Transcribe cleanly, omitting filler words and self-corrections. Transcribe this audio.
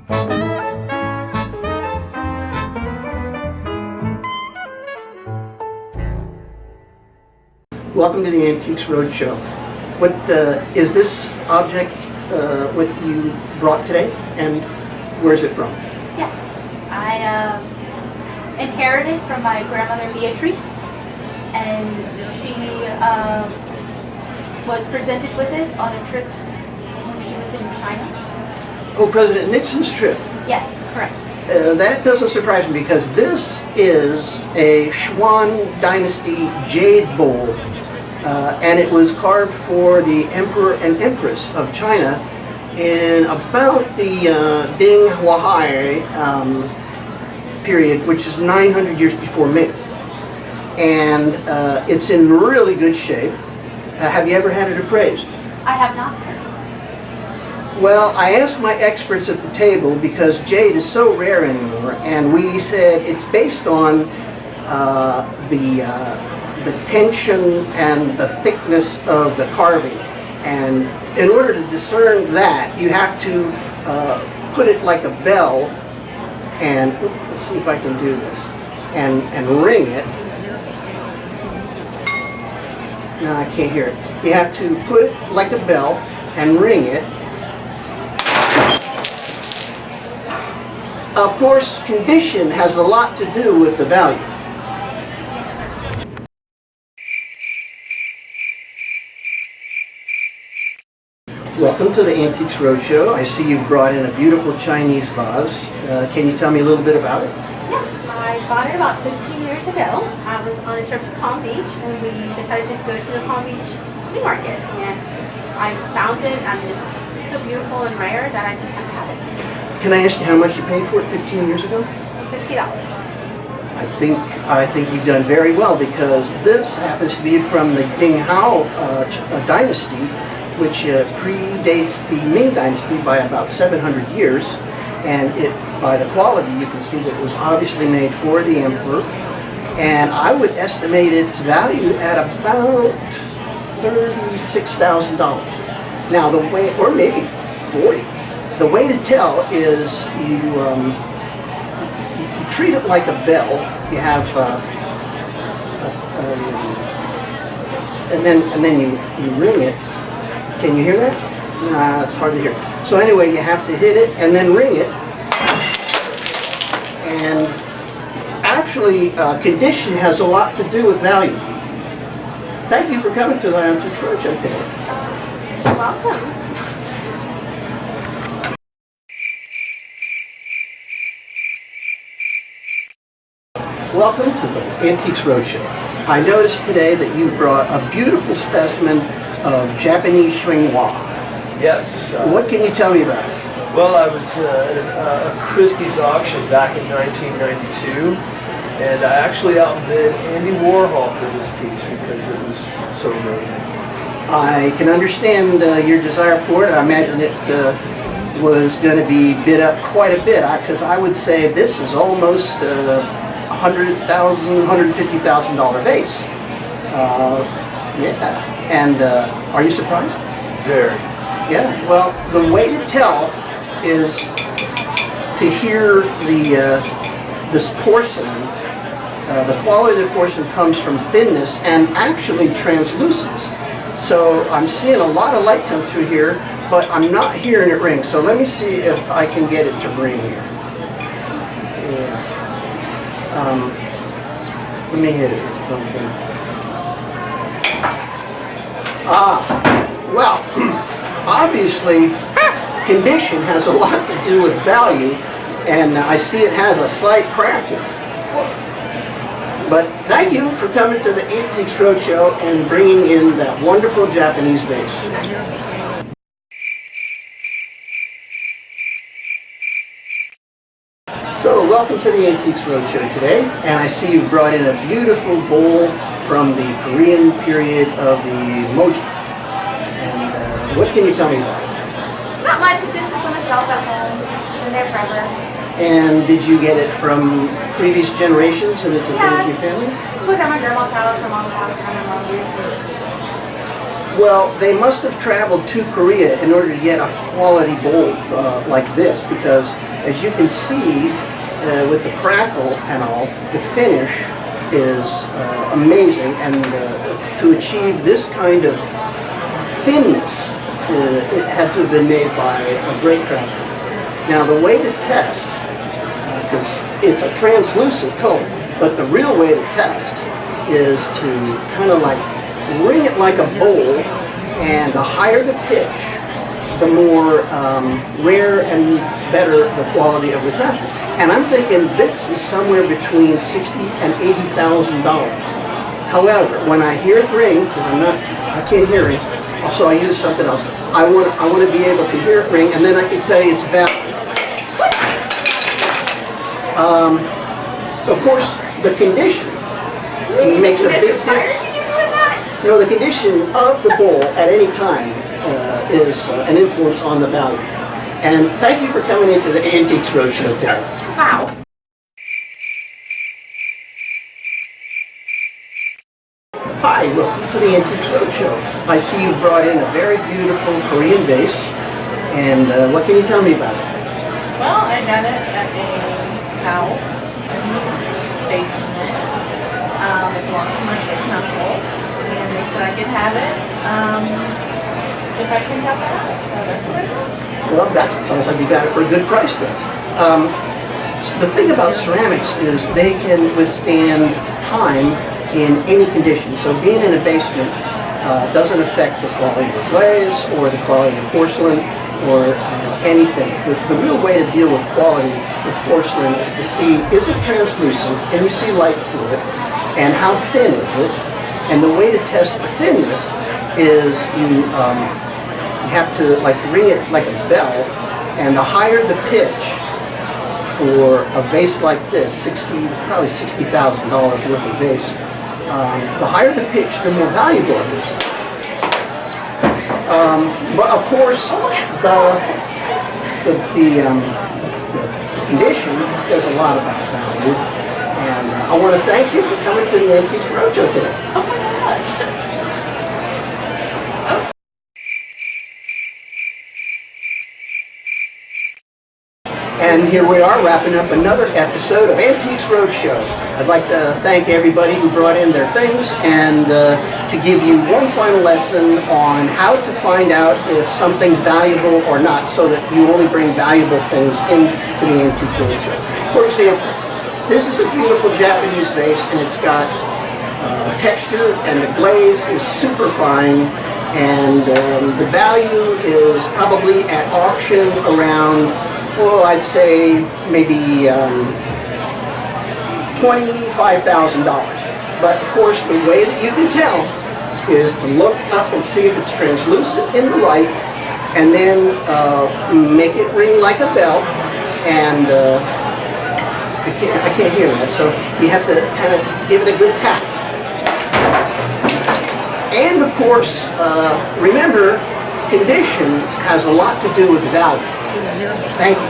Welcome to the Antiques Roadshow. What is this object? What you brought today, and where's it from? Yes, I inherited from my grandmother Beatrice, and she was presented with it on a trip when she was in China. Oh, President Nixon's trip. Yes, correct. That doesn't surprise me because this is a Xuan Dynasty jade bowl. And it was carved for the Emperor and Empress of China in about the Ding Huahai period, which is 900 years before me. And it's in really good shape. Have you ever had it appraised? I have not, sir. Well, I asked my experts at the table because jade is so rare anymore, and we said it's based on the tension and the thickness of the carving, and in order to discern that, you have to put it like a bell, and let's see if I can do this, and ring it. No, I can't hear it. You have to put it like a bell and ring it. Of course, condition has a lot to do with the value. Welcome to the Antiques Roadshow. I see you've brought in a beautiful Chinese vase. Can you tell me a little bit about it? Yes, I bought it about 15 years ago. I was on a trip to Palm Beach, and we decided to go to the Palm Beach flea market. And I found it, and it's so beautiful and rare that I just had to have it. Can I ask you how much you paid for it 15 years ago? $50. I think you've done very well, because this happens to be from the Ding Hao dynasty, which predates the Ming Dynasty by about 700 years, and by the quality you can see that it was obviously made for the emperor, and I would estimate its value at about $36,000. Now the way, or maybe 40. The way to tell is you treat it like a bell. You have and then you ring it. Can you hear that? Nah, it's hard to hear. So anyway, you have to hit it and then ring it. And actually, condition has a lot to do with value. Thank you for coming to the Antiques Roadshow today. You're welcome. Welcome to the Antiques Roadshow. I noticed today that you brought a beautiful specimen of Japanese Xuanhua. Yes. What can you tell me about it? Well, I was at a Christie's auction back in 1992, and I actually outbid Andy Warhol for this piece because it was so amazing. I can understand your desire for it. I imagine it was going to be bid up quite a bit, because I would say this is almost $100,000, $150,000 vase. Yeah. And are you surprised? Very. Yeah. Well, the way to tell is to hear this porcelain. The quality of the porcelain comes from thinness and actually translucence. So I'm seeing a lot of light come through here, but I'm not hearing it ring. So let me see if I can get it to ring here. Yeah. Let me hit it with something. Well, obviously, condition has a lot to do with value, and I see it has a slight crack in it. But thank you for coming to the Antiques Roadshow and bringing in that wonderful Japanese vase. So, welcome to the Antiques Roadshow today, and I see you brought in a beautiful bowl from the Korean period of the Mojo. And what can you tell me about it? Not much, it just sits on the shelf at home. It's been there forever. And did you get it from previous generations, and it's a part of your family? It was at my grandma's house, my mom's house, and my mom's here too. Well, they must have traveled to Korea in order to get a quality bowl like this, because as you can see with the crackle and all, the finish is amazing, and to achieve this kind of thinness, it had to have been made by a great craftsman. Now the way to test, because it's a translucent color, but the real way to test is to kind of like ring it like a bowl, and the higher the pitch, the more rare and better the quality of the craftsman. And I'm thinking this is somewhere between $60,000 and $80,000. However, when I hear it ring, because I can't hear it, so I use something else. I want to be able to hear it ring, and then I can tell you it's valid. Of course, the condition makes a big difference. No, the condition of the bowl at any time is an influence on the value. And thank you for coming into the Antiques Roadshow today. Wow. Hi, welcome to the Antiques Roadshow. I see you brought in a very beautiful Korean vase, and what can you tell me about it? Well, I got it at a house basement. It belonged to my aunt and uncle, and they said I could have it if I cleaned out the house. So that's what I got. Well, that sounds like you got it for a good price then. The thing about ceramics is they can withstand time in any condition. So being in a basement doesn't affect the quality of the glaze or the quality of the porcelain or anything. The real way to deal with quality with porcelain is to see, is it translucent? Can you see light through it? And how thin is it? And the way to test the thinness is you have to like ring it like a bell, and the higher the pitch for a vase like this, probably $60,000 worth of vase, the higher the pitch, the more valuable it is. But of course, the condition says a lot about value, and I want to thank you for coming to the Antiques Roadshow today. Oh my gosh. And here we are wrapping up another episode of Antiques Roadshow. I'd like to thank everybody who brought in their things, and to give you one final lesson on how to find out if something's valuable or not, so that you only bring valuable things into the Antique Roadshow. For example, this is a beautiful Japanese vase, and it's got texture, and the glaze is super fine, and the value is probably at auction around, well, I'd say maybe $25,000. But of course, the way that you can tell is to look up and see if it's translucent in the light, and then make it ring like a bell. And I can't hear that, so you have to kind of give it a good tap. And of course, remember, condition has a lot to do with value. Thank you.